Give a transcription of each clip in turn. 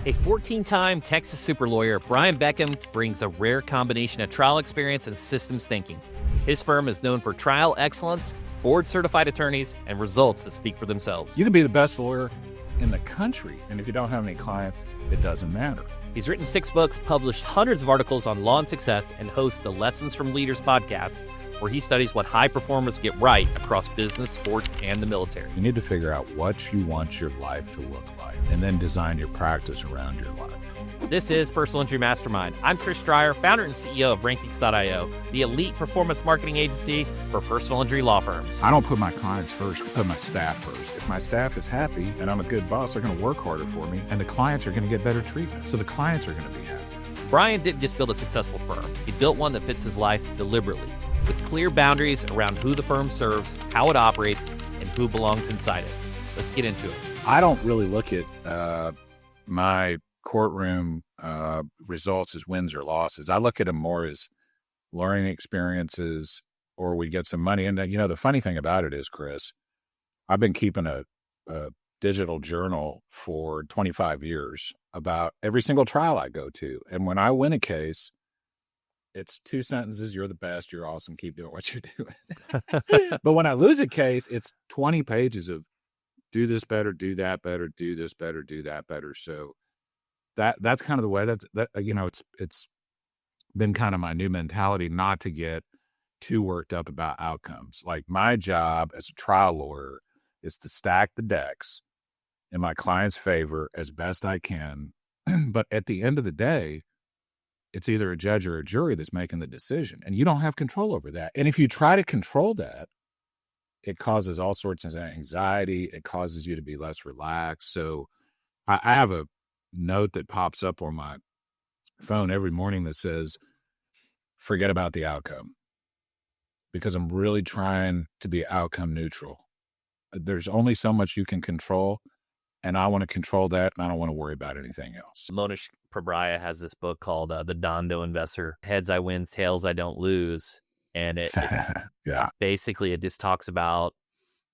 A 14-time Texas super lawyer, Brian Beckcom brings a rare combination of trial experience and systems thinking. His firm is known for trial excellence, board-certified attorneys, and results that speak for themselves. You can be the best lawyer in the country, and if you don't have any clients, it doesn't matter. He's written 6 books, published hundreds of articles on law and success, and hosts the Lessons from Leaders podcast, where he studies what high performers get right across business, sports, and the military. You need to figure out what you want your life to look like, and then design your practice around your life. This is Personal Injury Mastermind. I'm Chris Dreyer, founder and CEO of Rankings.io, the elite performance marketing agency for personal injury law firms. I don't put my clients first, I put my staff first. If my staff is happy and I'm a good boss, they're going to work harder for me, and the clients are going to get better treatment. So the clients are going to be happy. Brian didn't just build a successful firm. He built one that fits his life deliberately, with clear boundaries around who the firm serves, how it operates, and who belongs inside it. Let's get into it. I don't really look at my courtroom results as wins or losses. I look at them more as learning experiences, or we get some money. And the funny thing about it is, Chris, I've been keeping a digital journal for 25 years about every single trial I go to. And when I win a case, it's 2 sentences: you're the best, you're awesome, keep doing what you're doing. But when I lose a case, it's 20 pages of do this better, do that better, do this better, do that better. So that's kind of the way it's been kind of my new mentality, not to get too worked up about outcomes. Like, my job as a trial lawyer is to stack the decks in my client's favor as best I can. But at the end of the day, it's either a judge or a jury that's making the decision, and you don't have control over that. And if you try to control that, it causes all sorts of anxiety. It causes you to be less relaxed. So I have a note that pops up on my phone every morning that says, forget about the outcome, because I'm really trying to be outcome neutral. There's only so much you can control, and I want to control that, and I don't want to worry about anything else. Monish Prabhaya has this book called The Dondo Investor. Heads I win, tails I don't lose. And it's yeah. Basically, it just talks about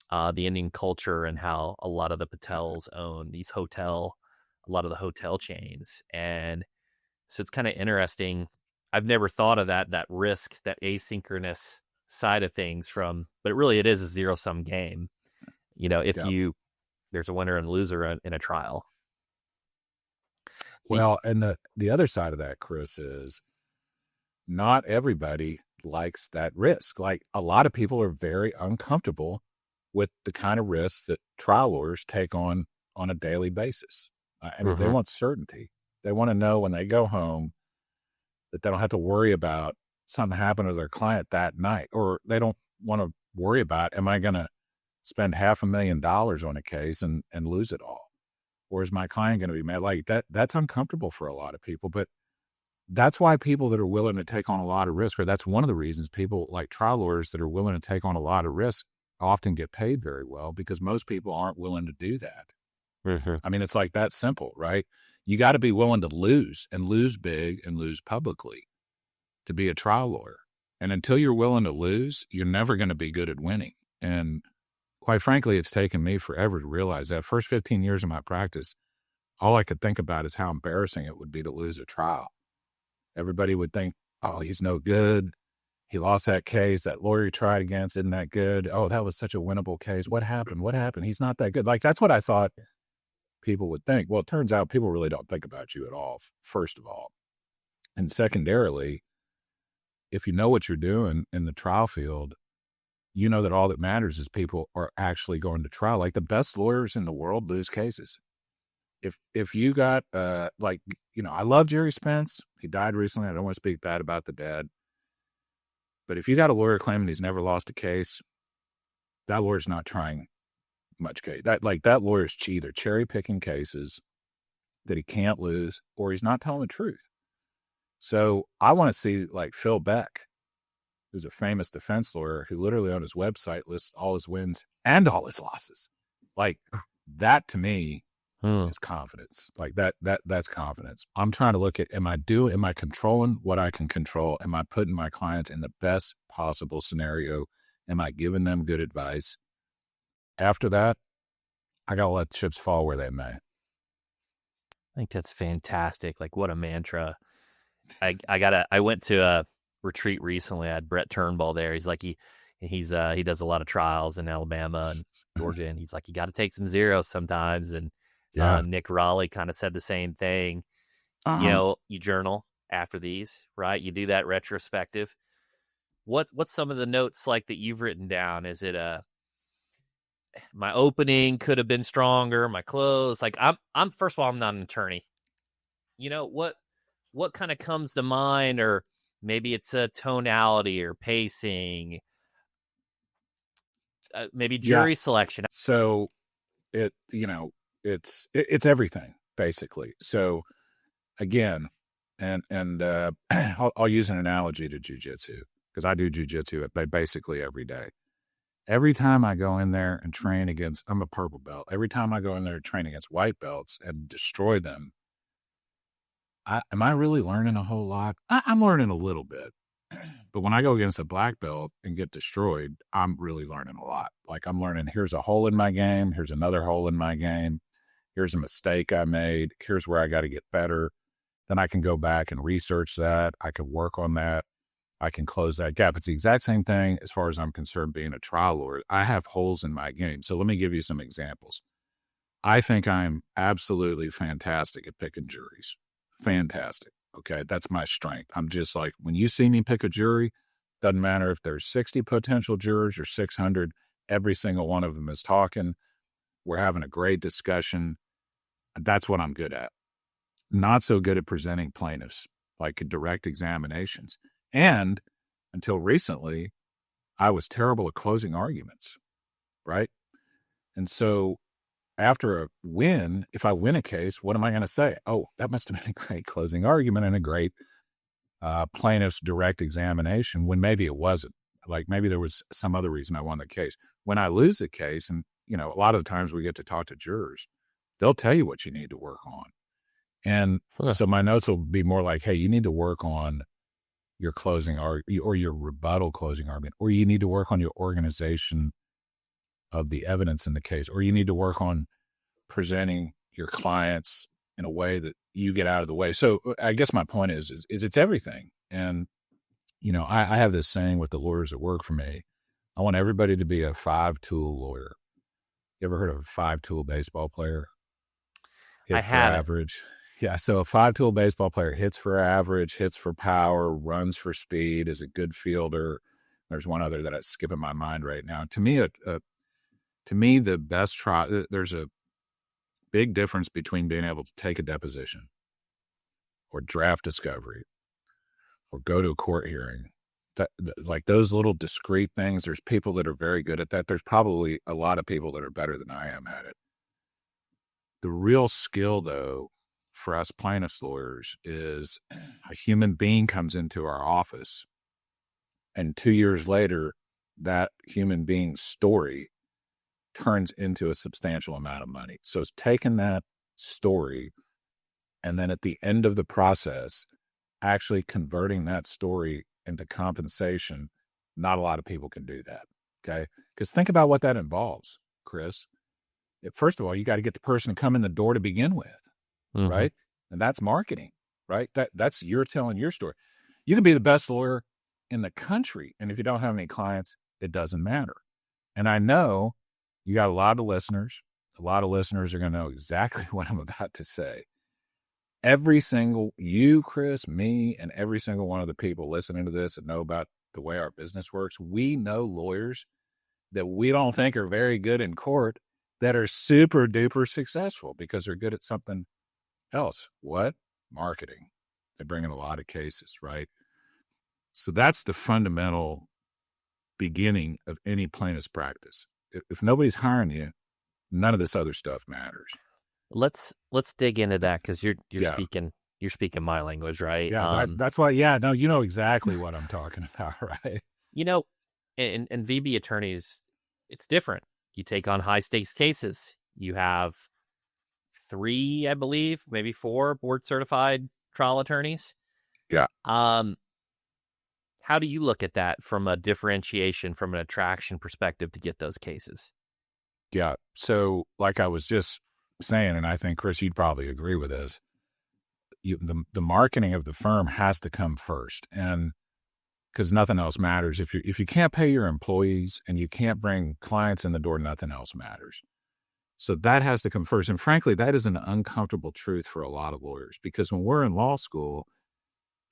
the Indian culture and how a lot of the Patels own a lot of the hotel chains. And so it's kind of interesting. I've never thought of that risk, that asynchronous side of things but it is a zero-sum game. There's a winner and loser in a trial. Well, and the other side of that, Chris, is not everybody likes that risk. Like, a lot of people are very uncomfortable with the kind of risks that trial lawyers take on a daily basis. They want certainty. They want to know when they go home that they don't have to worry about something happening to their client that night, or they don't want to worry about, am I going to spend $500,000 on a case and lose it all? Or is my client going to be mad? Like, that's uncomfortable for a lot of people. But that's why people that are willing to take on a lot of risk, or that's one of the reasons people like trial lawyers that are willing to take on a lot of risk often get paid very well, because most people aren't willing to do that. Mm-hmm. I mean, it's like that simple, right? You got to be willing to lose, and lose big, and lose publicly to be a trial lawyer. And until you're willing to lose, you're never going to be good at winning. And quite frankly, it's taken me forever to realize that. First 15 years of my practice, all I could think about is how embarrassing it would be to lose a trial. Everybody would think, oh, he's no good. He lost that case. That lawyer he tried against isn't that good. Oh, that was such a winnable case. What happened? He's not that good. Like, that's what I thought people would think. Well, it turns out people really don't think about you at all, first of all. And secondarily, if you know what you're doing in the trial field, you know that all that matters is people are actually going to trial. Like, the best lawyers in the world lose cases. If you got, I love Jerry Spence. He died recently. I don't want to speak bad about the dead. But if you got a lawyer claiming he's never lost a case, that lawyer's not trying much case. That lawyer's either cherry picking cases that he can't lose, or he's not telling the truth. So I want to see, like, Phil Beck, who's a famous defense lawyer who literally on his website lists all his wins and all his losses. Like, that to me is confidence. Like, that's confidence. I'm trying to look at, am I controlling what I can control? Am I putting my clients in the best possible scenario? Am I giving them good advice? After that, I got to let the chips fall where they may. I think that's fantastic. Like, what a mantra. I went to a retreat recently. I had Brett Turnbull there. He's like, he does a lot of trials in Alabama and Georgia, and he's like, you got to take some zeros sometimes. And Yeah. Nick Raleigh kind of said the same thing. You Uh-huh. know, you journal after these, right? You do that retrospective. What's some of the notes like that you've written down? Is it my opening could have been stronger, my close? Like, I'm first of all, I'm not an attorney. You know, what kind of comes to mind, or maybe it's a tonality or pacing, maybe Yeah. jury selection. So it, it's everything basically. So again, and I'll use an analogy to jujitsu because I do jujitsu basically every day. Every time I go in there and train against, I'm a purple belt. Every time I go in there and train against white belts and destroy them, am I really learning a whole lot? I'm learning a little bit. But when I go against a black belt and get destroyed, I'm really learning a lot. Like I'm learning, here's a hole in my game. Here's another hole in my game. Here's a mistake I made. Here's where I got to get better. Then I can go back and research that. I can work on that. I can close that gap. It's the exact same thing as far as I'm concerned being a trial lawyer. I have holes in my game. So let me give you some examples. I think I'm absolutely fantastic at picking juries. Fantastic. Okay. That's my strength. I'm just like, when you see me pick a jury, doesn't matter if there's 60 potential jurors or 600, every single one of them is talking. We're having a great discussion. That's what I'm good at. Not so good at presenting plaintiffs, like direct examinations. And until recently, I was terrible at closing arguments, right? And so after a win, if I win a case, what am I going to say? Oh, that must have been a great closing argument and a great plaintiff's direct examination, when maybe it wasn't. Like maybe there was some other reason I won the case. When I lose the case, and a lot of the times we get to talk to jurors, they'll tell you what you need to work on. And Huh. so my notes will be more like, hey, you need to work on your closing argument or your rebuttal closing argument, or you need to work on your organization of the evidence in the case, or you need to work on presenting your clients in a way that you get out of the way. So I guess my point is it's everything. And, I have this saying with the lawyers that work for me. I want everybody to be a 5-tool lawyer. You ever heard of a 5-tool baseball player? I Hit for haven't. average. Yeah. So a 5-tool baseball player hits for average, hits for power, runs for speed, is a good fielder. There's one other that I skip in my mind right now. To me, the best trial, there's a big difference between being able to take a deposition or draft discovery or go to a court hearing. Like those little discrete things, there's people that are very good at that. There's probably a lot of people that are better than I am at it. The real skill, though, for us plaintiffs lawyers is a human being comes into our office, and 2 years later, that human being's story turns into a substantial amount of money. So it's taking that story and then at the end of the process, actually converting that story into compensation. Not a lot of people can do that. Okay. Because think about what that involves, Chris. First of all, you got to get the person to come in the door to begin with, Mm-hmm. right? And that's marketing, right? That's you're telling your story. You can be the best lawyer in the country, and if you don't have any clients, it doesn't matter. And I know you got a lot of listeners. A lot of listeners are going to know exactly what I'm about to say. Every single, you, Chris, me, and every single one of the people listening to this and know about the way our business works, we know lawyers that we don't think are very good in court that are super duper successful because they're good at something else. What? Marketing. They bring in a lot of cases, right? So that's the fundamental beginning of any plaintiff's practice. If nobody's hiring you, none of this other stuff matters. Let's dig into that, because you're Yeah. speaking my language, right? Yeah. That's why. Yeah. No, you know exactly what I'm talking about, right? You know, and VB attorneys, it's different. You take on high stakes cases. You have 3, I believe, maybe 4 board certified trial attorneys. Yeah. How do you look at that from a differentiation, from an attraction perspective, to get those cases? Yeah. So like I was just saying, and I think, Chris, you'd probably agree with this, the marketing of the firm has to come first. And because nothing else matters. If you can't pay your employees and you can't bring clients in the door, nothing else matters. So that has to come first. And frankly, that is an uncomfortable truth for a lot of lawyers, because when we're in law school,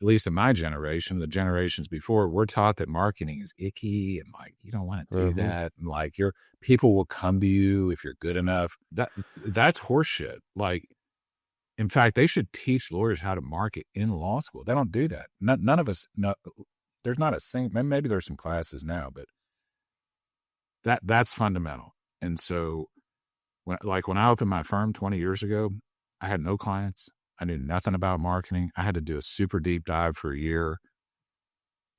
at least in my generation, the generations before, we're taught that marketing is icky and like, you don't want to do that. And like people will come to you if you're good enough. That's horseshit. Like, in fact, they should teach lawyers how to market in law school. They don't do that. None of us know. There's not a single, maybe there's some classes now, but that's fundamental. And so when I opened my firm 20 years ago, I had no clients. I knew nothing about marketing. I had to do a super deep dive for a year,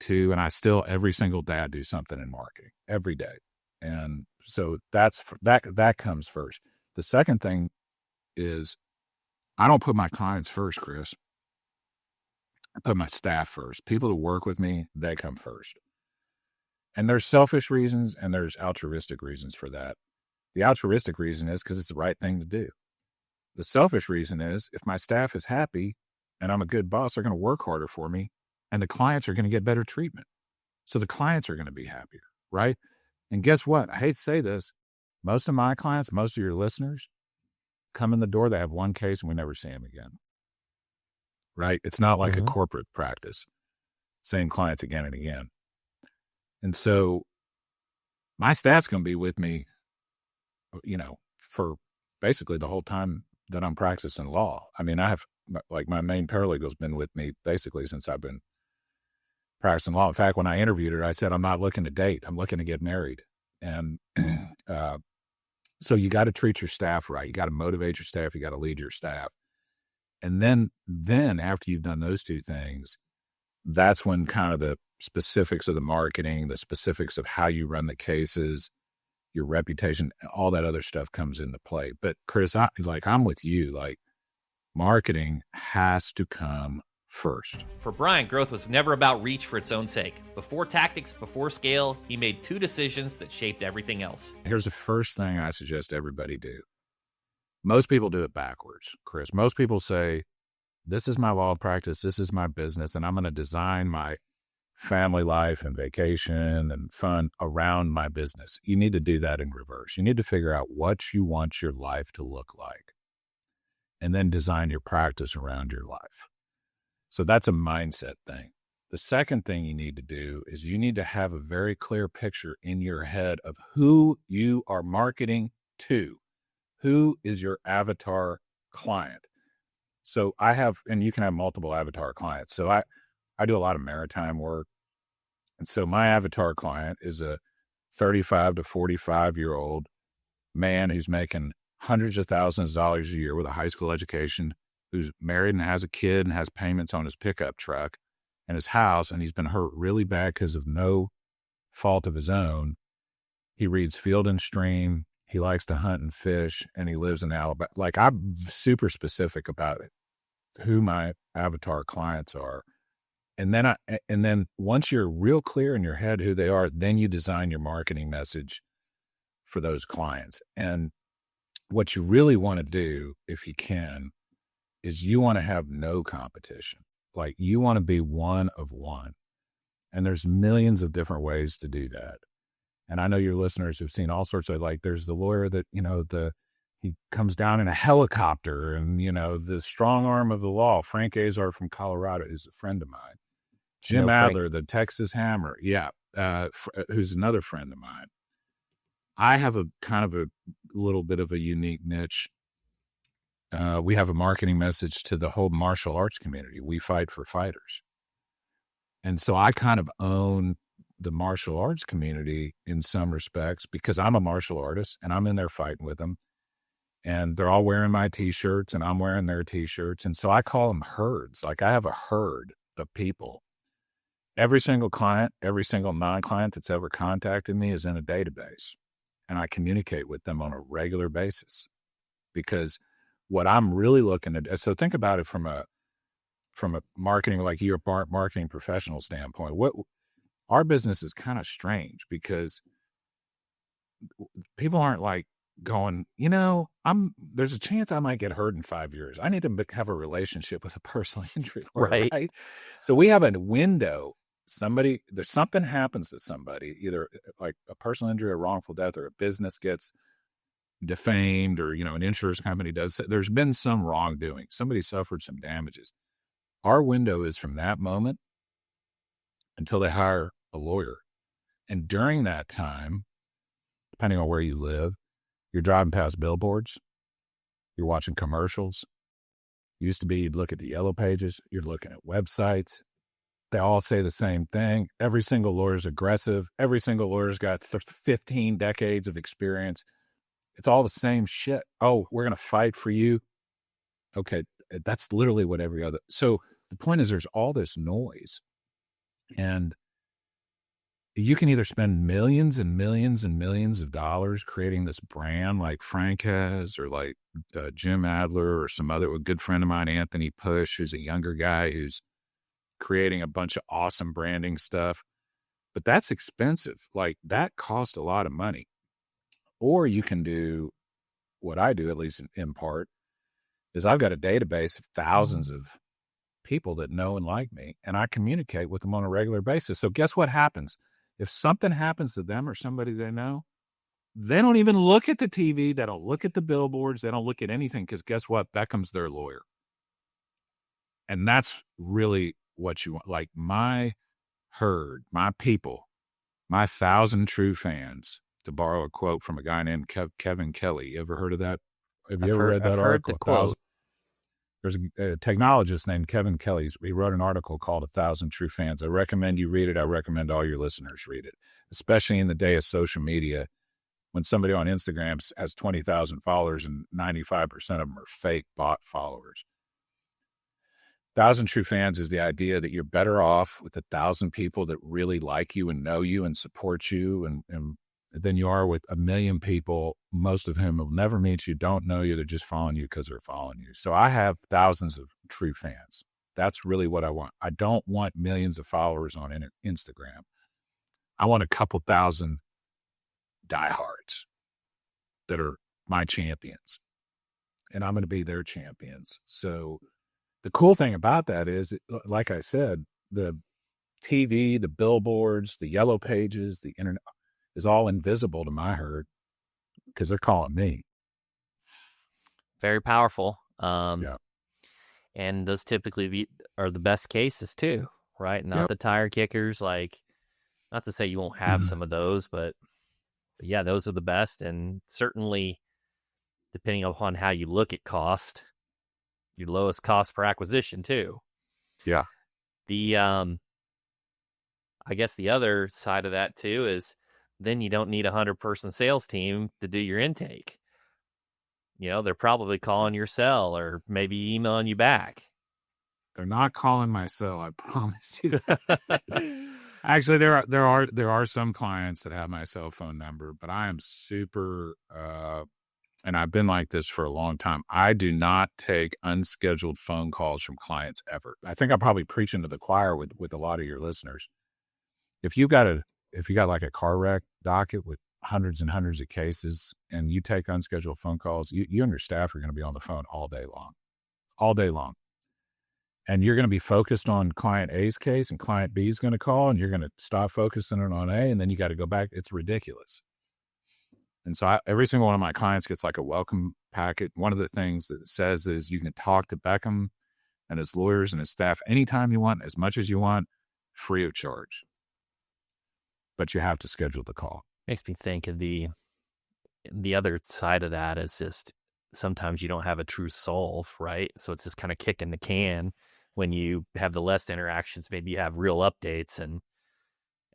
2, and I still every single day I do something in marketing every day. And so that comes first. The second thing is I don't put my clients first, Chris. I put my staff first. People who work with me, they come first. And there's selfish reasons and there's altruistic reasons for that. The altruistic reason is because it's the right thing to do. The selfish reason is if my staff is happy and I'm a good boss, they're going to work harder for me and the clients are going to get better treatment. So the clients are going to be happier, right? And guess what? I hate to say this. Most of my clients, most of your listeners come in the door, they have one case and we never see them again. Right? It's not like a corporate practice, same clients again and again. And so my staff's going to be with me, for basically the whole time that I'm practicing law. I mean, I have my main paralegal's been with me basically since I've been practicing law. In fact, when I interviewed her, I said, I'm not looking to date. I'm looking to get married. And so you got to treat your staff right. You got to motivate your staff. You got to lead your staff. And then after you've done those two things, that's when kind of the specifics of the marketing, the specifics of how you run the cases, your reputation, all that other stuff comes into play. But Chris, I'm with you. Like, marketing has to come first. For Brian, growth was never about reach for its own sake. Before tactics, before scale, he made 2 decisions that shaped everything else. Here's the first thing I suggest everybody do. Most people do it backwards, Chris. Most people say, this is my law practice, this is my business, and I'm going to design my family life and vacation and fun around my business. You need to do that in reverse. You need to figure out what you want your life to look like and then design your practice around your life. So that's a mindset thing. The second thing you need to do is you need to have a very clear picture in your head of who you are marketing to. Who is your avatar client? So I have, and you can have multiple avatar clients. So I do a lot of maritime work. And so my avatar client is a 35 to 45-year-old man who's making hundreds of thousands of dollars a year with a high school education, who's married and has a kid and has payments on his pickup truck and his house. And he's been hurt really bad because of no fault of his own. He reads Field and Stream. He likes to hunt and fish, and he lives in Alabama. Like, I'm super specific about it, who my avatar clients are. And then once you're real clear in your head who they are, then you design your marketing message for those clients. And what you really want to do, if you can, is you want to have no competition. Like, you want to be one of one. And there's millions of different ways to do that. And I know your listeners have seen all sorts of, like, there's the lawyer that, he comes down in a helicopter and, the strong arm of the law. Frank Azar from Colorado is a friend of mine. Jim Adler, the Texas Hammer. Yeah. Who's another friend of mine. I have a kind of a little bit of a unique niche. We have a marketing message to the whole martial arts community. We fight for fighters. And so I kind of own the martial arts community in some respects because I'm a martial artist and I'm in there fighting with them. And they're all wearing my t-shirts and I'm wearing their t-shirts. And so I call them herds. Like, I have a herd of people. Every single client, every single non-client that's ever contacted me is in a database. And I communicate with them on a regular basis because what I'm really looking at, so think about it from a marketing, like your marketing professional standpoint. Our business is kind of strange because people aren't like going, there's a chance I might get hurt in 5 years. I need to have a relationship with a personal injury lawyer, Right. right? So we have a window. There's something happens to somebody, either like a personal injury, a wrongful death, or a business gets defamed, or, an insurance company does. There's been some wrongdoing. Somebody suffered some damages. Our window is from that moment until they hire a lawyer. And during that time, depending on where you live, you're driving past billboards, you're watching commercials. Used to be you'd look at the yellow pages, you're looking at websites. They all say the same thing. Every single lawyer's aggressive. Every single lawyer's got 15 decades of experience. It's all the same shit. Oh, we're going to fight for you. Okay, that's literally what every other. So the point is there's all this noise. And you can either spend millions and millions and millions of dollars creating this brand like Frank has, or like Jim Adler, or some other, a good friend of mine, Anthony Push, who's a younger guy who's creating a bunch of awesome branding stuff. But that's expensive. Like, that costs a lot of money. Or you can do what I do, at least in part, is I've got a database of thousands of people that know and like me, and I communicate with them on a regular basis. So guess what happens? If something happens to them or somebody they know, they don't even look at the TV. They don't look at the billboards. They don't look at anything, because guess what? Beckham's their lawyer. And that's really what you want. Like, my herd, my people, my 1,000 true fans, to borrow a quote from a guy named Kevin Kelly. You ever heard of that? Have you ever read that I've heard the article? quote. There's a technologist named Kevin Kelly. He wrote an article called 1,000 True Fans. I recommend you read it. I recommend all your listeners read it, especially in the day of social media, when somebody on Instagram has 20,000 followers and 95% of them are fake bot followers. 1,000 True Fans is the idea that you're better off with 1,000 people that really like you and know you and support you, and than you are with 1,000,000 people, most of whom will never meet you, don't know you, they're just following you because they're following you. So I have thousands of true fans. That's really what I want. I don't want millions of followers on Instagram. I want a couple thousand diehards that are my champions, and I'm going to be their champions. So the cool thing about that is, like I said, the TV, the billboards, the yellow pages, the internet is all invisible to my herd because they're calling me. Very powerful. Yeah. And those typically are the best cases too, right? Not Yep. the tire kickers. Like, not to say you won't have some of those, but yeah, those are the best. And certainly, depending upon how you look at cost, your lowest cost per acquisition too. Yeah. The I guess the other side of that too is then you don't need a 100-person sales team to do your intake. They're probably calling your cell or maybe emailing you back. They're not calling my cell, I promise you that. Actually, there are some clients that have my cell phone number, but I am super and I've been like this for a long time. I do not take unscheduled phone calls from clients ever. I think I'm probably preaching to the choir with a lot of your listeners. If you got like a car wreck docket with hundreds and hundreds of cases, and you take unscheduled phone calls, you and your staff are going to be on the phone all day long. And you're going to be focused on client A's case, and client B is going to call, and you're going to stop focusing on A, and then you got to go back. It's ridiculous. And so every single one of my clients gets like a welcome packet. One of the things that it says is you can talk to Beckcom and his lawyers and his staff anytime you want, as much as you want, free of charge. But you have to schedule the call. Makes me think of the other side of that is just sometimes you don't have a true solve, right? So it's just kind of kicking the can. When you have the less interactions, maybe you have real updates, and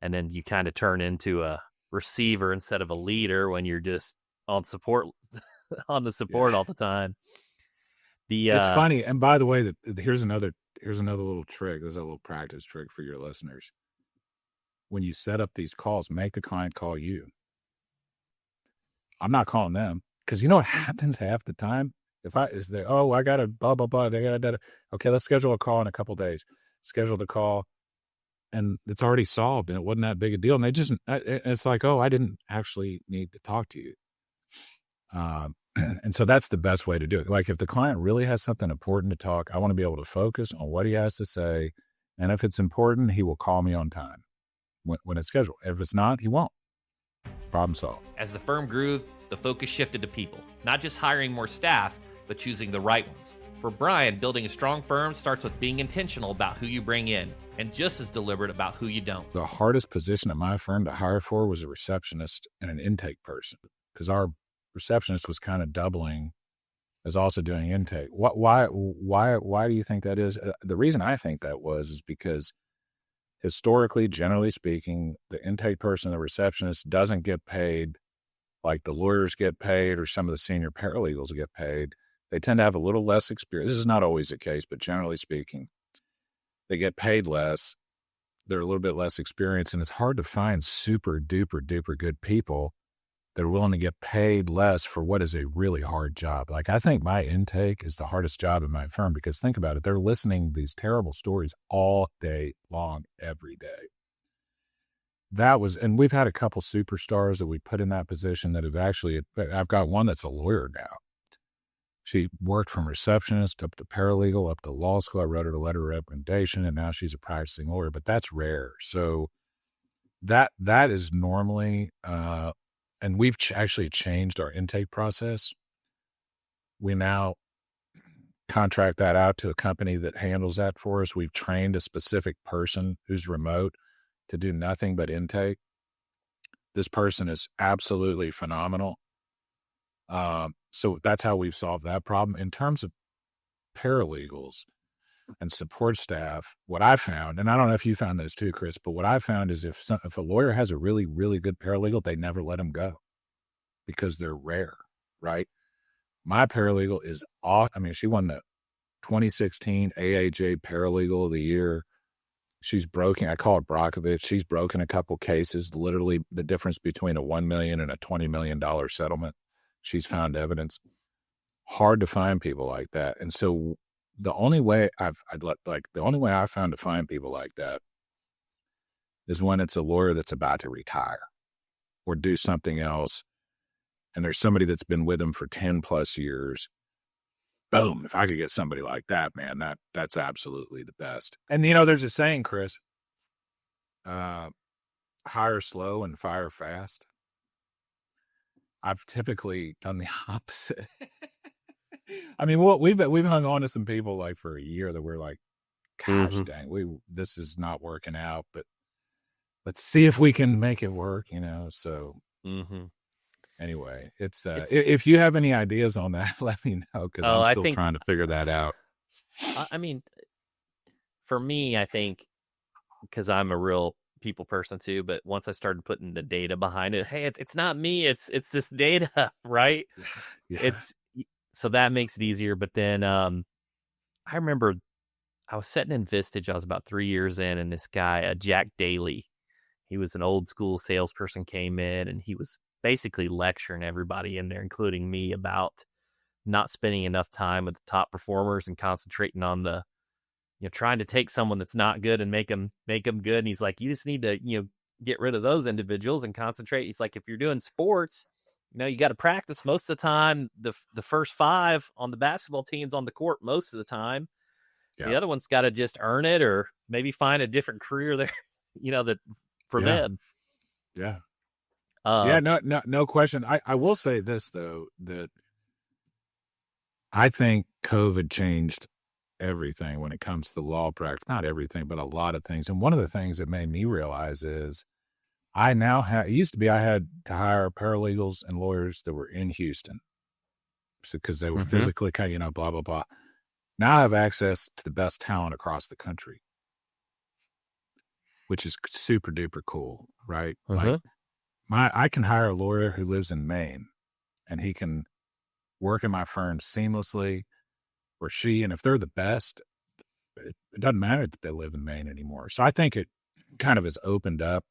then you kind of turn into a receiver instead of a leader when you're just on support on the support all the time. It's funny. And by the way, here's another little trick. There's a little practice trick for your listeners. When you set up these calls, make the client call you. I'm not calling them, because you know what happens half the time? I got a blah, blah, blah. Okay, let's schedule a call in a couple days. Schedule the call, and it's already solved, and it wasn't that big a deal. And it's like, I didn't actually need to talk to you. And so that's the best way to do it. Like if the client really has something important to talk, I want to be able to focus on what he has to say. And if it's important, he will call me on time when it's scheduled. If it's not, he won't. Problem solved. As the firm grew, the focus shifted to people, not just hiring more staff, but choosing the right ones. For Brian, building a strong firm starts with being intentional about who you bring in and just as deliberate about who you don't. The hardest position at my firm to hire for was a receptionist and an intake person, because our receptionist was kind of doubling as also doing intake. Why do you think that is? The reason I think that is because historically, generally speaking, the intake person, the receptionist, doesn't get paid like the lawyers get paid or some of the senior paralegals get paid. They tend to have a little less experience. This is not always the case, but generally speaking, they get paid less. They're a little bit less experienced, and it's hard to find super duper duper good people that are willing to get paid less for what is a really hard job. Like, I think my intake is the hardest job in my firm, because think about it. They're listening to these terrible stories all day long, every day. And we've had a couple superstars that we put in that position that have actually, I've got one that's a lawyer now. She worked from receptionist up to paralegal, up to law school. I wrote her a letter of recommendation, and now she's a practicing lawyer, but that's rare. So that is normally, and we've actually changed our intake process. We now contract that out to a company that handles that for us. We've trained a specific person who's remote to do nothing but intake. This person is absolutely phenomenal. So that's how we've solved that problem. In terms of paralegals and support staff, what I found, and I don't know if you found this too, Chris, but what I found is if a lawyer has a really, really good paralegal, they never let him go because they're rare, right? My paralegal is she won the 2016 AAJ Paralegal of the Year. She's broken, I call it Brockovich. She's broken a couple cases, literally the difference between a $1 million and a $20 million settlement. She's found evidence. Hard to find people like that. And so the only way I found to find people like that is when it's a lawyer that's about to retire or do something else, and there's somebody that's been with them for 10 plus years. Boom. If I could get somebody like that, man, that's absolutely the best. And there's a saying, Chris, hire slow and fire fast. I've typically done the opposite. I mean, we've hung on to some people like for a year that we're like, gosh dang, this is not working out, but let's see if we can make it work, so anyway, it's if you have any ideas on that, let me know, because I'm still trying to figure that out. I mean, for me, I think, because I'm a real people person too, but once I started putting the data behind it, hey, it's not me, it's this data, right? Yeah. So that makes it easier. But then I remember I was sitting in Vistage. I was about 3 years in, and this guy, Jack Daly, he was an old school salesperson, came in, and he was basically lecturing everybody in there, including me, about not spending enough time with the top performers and concentrating on the, trying to take someone that's not good and make them good. And he's like, you just need to, get rid of those individuals and concentrate. He's like, if you're doing sports, you got to practice most of the time. The first 5 on the basketball team's on the court most of the time. Yeah. The other one's got to just earn it, or maybe find a different career there, that for them. Yeah. No question. I will say this though, that I think COVID changed everything when it comes to the law practice. Not everything, but a lot of things. And one of the things that made me realize is I now have, it used to be I had to hire paralegals and lawyers that were in Houston because they were physically, blah, blah, blah. Now I have access to the best talent across the country, which is super duper cool, right? Like I can hire a lawyer who lives in Maine, and he can work in my firm seamlessly, or she, and if they're the best, it doesn't matter that they live in Maine anymore. So I think it kind of has opened up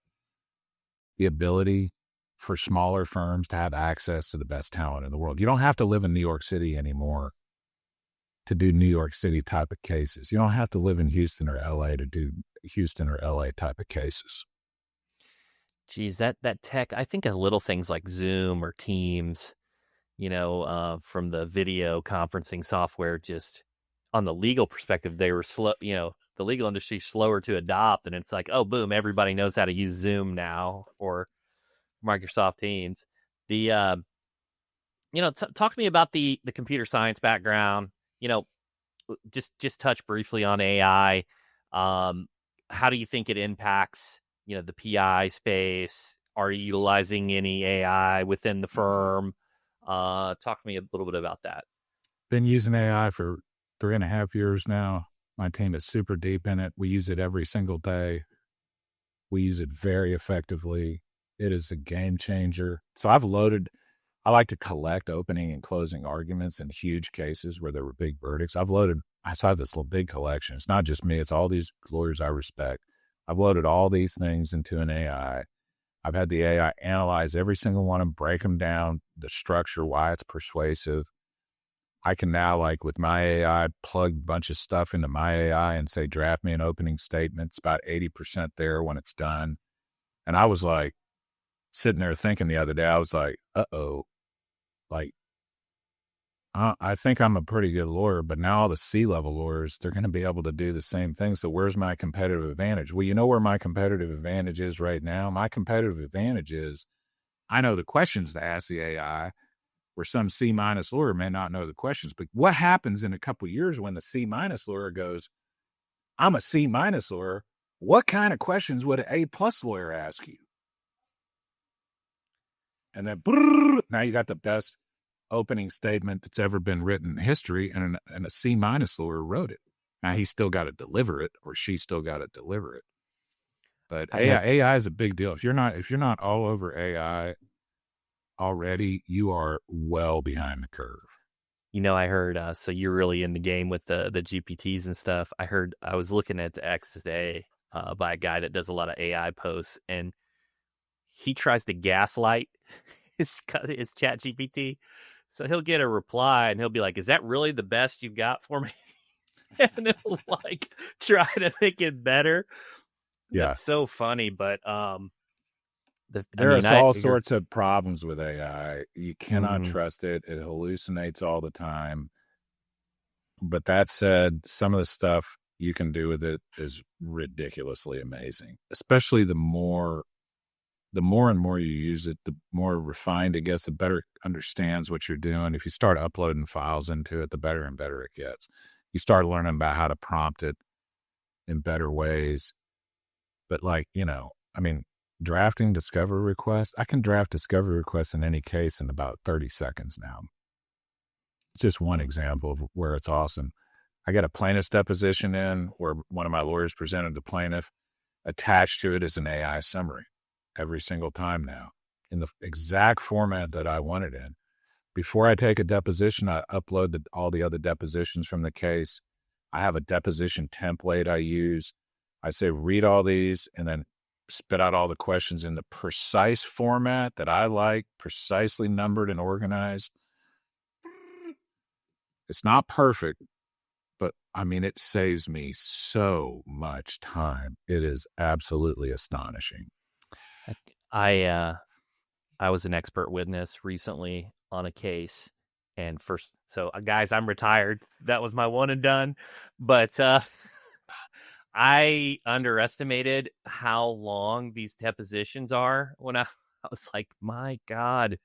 the ability for smaller firms to have access to the best talent in the world. You don't have to live in New York City anymore to do New York City type of cases. You don't have to live in Houston or LA to do Houston or LA type of cases. Geez, that tech, I think of little things like Zoom or Teams, from the video conferencing software. Just on the legal perspective, they were slow. The legal industry slower to adopt, and it's like, oh, boom, everybody knows how to use Zoom now or Microsoft Teams. The talk to me about the computer science background. Just touch briefly on AI. How do you think it impacts the PI space? Are you utilizing any AI within the firm? Talk to me a little bit about that. Been using AI for 3.5 years now. My team is super deep in it. We use it every single day. We use it very effectively. It is a game changer. So I like to collect opening and closing arguments in huge cases where there were big verdicts. I have this little big collection. It's not just me. It's all these lawyers I respect. I've loaded all these things into an AI. I've had the AI analyze every single one and break them down, the structure, why it's persuasive. I can now, like with my AI, plug a bunch of stuff into my AI and say, draft me an opening statement. It's about 80% there when it's done. And I was like, sitting there thinking the other day, I was like, I think I'm a pretty good lawyer, but now all the C-level lawyers, they're going to be able to do the same thing. So where's my competitive advantage? Well, you know where my competitive advantage is right now? My competitive advantage is I know the questions to ask the AI, where some C-minus lawyer may not know the questions. But what happens in a couple of years when the C-minus lawyer goes, I'm a C-minus lawyer, what kind of questions would an A-plus lawyer ask you? And then now you got the best opening statement that's ever been written in history, and a C-minus lawyer wrote it. Now he's still got to deliver it, or she still got to deliver it. But AI is a big deal. If you're not all over AI already, you are well behind the curve. I heard, so you're really in the game with the GPTs and stuff. I was looking at X today by a guy that does a lot of AI posts, and he tries to gaslight his chat GPT. So he'll get a reply and he'll be like, is that really the best you've got for me? And it'll like try to make it better. Yeah. That's so funny. But there are all sorts of problems with AI. You cannot trust it. It hallucinates all the time. But that said, some of the stuff you can do with it is ridiculously amazing, especially the more and more you use it, the more refined it gets, the better it understands what you're doing. If you start uploading files into it, the better and better it gets. You start learning about how to prompt it in better ways. But drafting discovery requests, I can draft discovery requests in any case in about 30 seconds now. It's just one example of where it's awesome. I got a plaintiff's deposition in where one of my lawyers presented the plaintiff. Attached to it is an AI summary every single time now in the exact format that I want it in. Before I take a deposition, I upload all the other depositions from the case. I have a deposition template I use. I say, read all these and then spit out all the questions in the precise format that I like, precisely numbered and organized. It's not perfect, but it saves me so much time. It is absolutely astonishing. I was an expert witness recently on a case, and guys, I'm retired. That was my one and done, but I underestimated how long these depositions are when I was like, my God,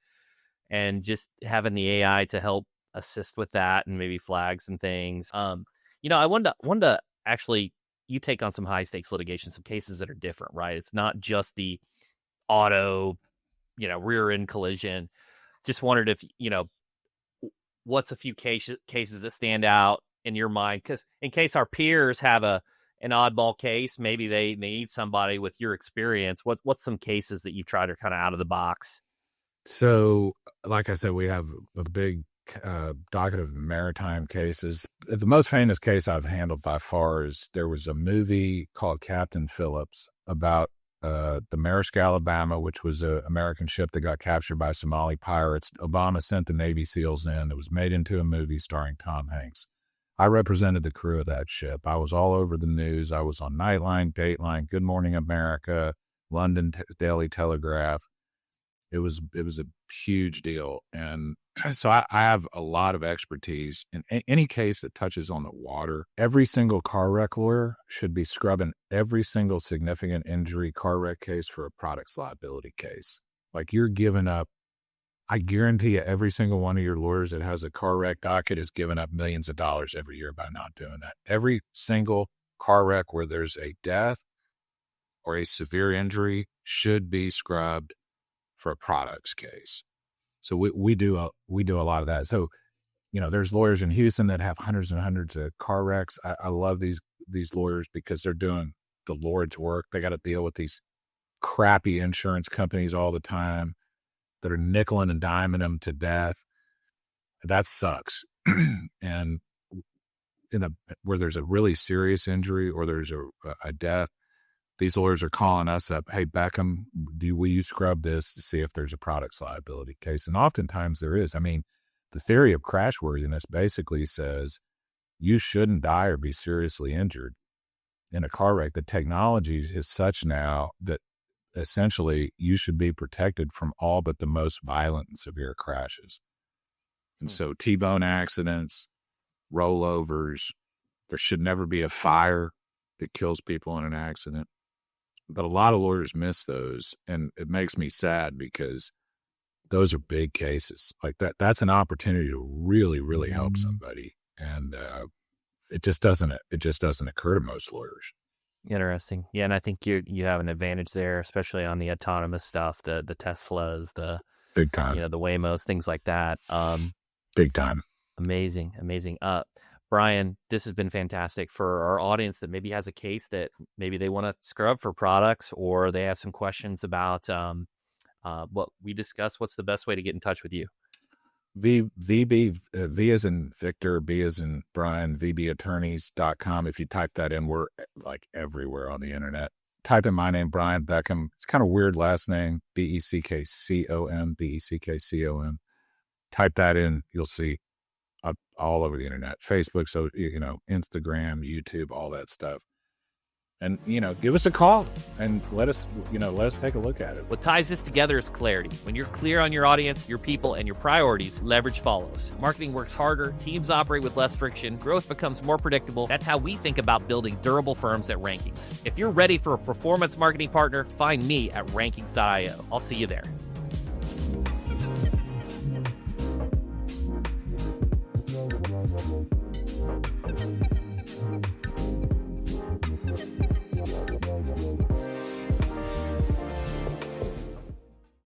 and just having the AI to help assist with that and maybe flag some things. I wanted to actually, you take on some high stakes litigation, some cases that are different, right? It's not just the auto, rear end collision. Just wondered if, what's a few cases that stand out in your mind? Because in case our peers have an oddball case, maybe they need somebody with your experience. What's some cases that you've tried to kind of out of the box? So, like I said, we have a big docket of maritime cases. The most famous case I've handled by far is there was a movie called Captain Phillips about the Maersk, Alabama, which was an American ship that got captured by Somali pirates. Obama sent the Navy SEALs in. It was made into a movie starring Tom Hanks. I represented the crew of that ship. I was all over the news. I was on Nightline, Dateline, Good Morning America, London Daily Telegraph. It was a huge deal. And so I have a lot of expertise in any case that touches on the water. Every single car wreck lawyer should be scrubbing every single significant injury car wreck case for a products liability case. Like, you're giving up, I guarantee you, every single one of your lawyers that has a car wreck docket is giving up millions of dollars every year by not doing that. Every single car wreck where there's a death or a severe injury should be scrubbed for a products case. So we do a lot of that. So, there's lawyers in Houston that have hundreds and hundreds of car wrecks. I love these lawyers because they're doing the Lord's work. They got to deal with these crappy insurance companies all the time that are nickeling and diming them to death. That sucks. And where there's a really serious injury or there's a death, these lawyers are calling us up. Hey, Beckcom, will you scrub this to see if there's a products liability case? And oftentimes there is. I mean, the theory of crashworthiness basically says you shouldn't die or be seriously injured in a car wreck. The technology is such now that essentially you should be protected from all but the most violent and severe crashes. And so T-bone accidents, rollovers, there should never be a fire that kills people in an accident. But a lot of lawyers miss those, and it makes me sad because those are big cases. Like that's an opportunity to really, really help somebody. And it just doesn't occur to most lawyers. Interesting. Yeah, and I think you have an advantage there, especially on the autonomous stuff, the Teslas, the big time, the Waymos, things like that. Big time. Amazing. Brian, this has been fantastic for our audience that maybe has a case that maybe they want to scrub for products, or they have some questions about what we discussed. What's the best way to get in touch with you? V as in Victor, B as in Brian, vbattorneys.com. If you type that in, we're like everywhere on the internet. Type in my name, Brian Beckcom. It's kind of weird last name, Beckcom. Type that in, you'll see all over the internet, Facebook, so Instagram, YouTube, all that stuff. And give us a call and let us take a look at it. What ties this together is clarity. When you're clear on your audience, your people, and your priorities, leverage follows. Marketing works harder, teams operate with less friction, growth becomes more predictable. That's how we think about building durable firms at Rankings. If you're ready for a performance marketing partner, find me at rankings.io. I'll see you there.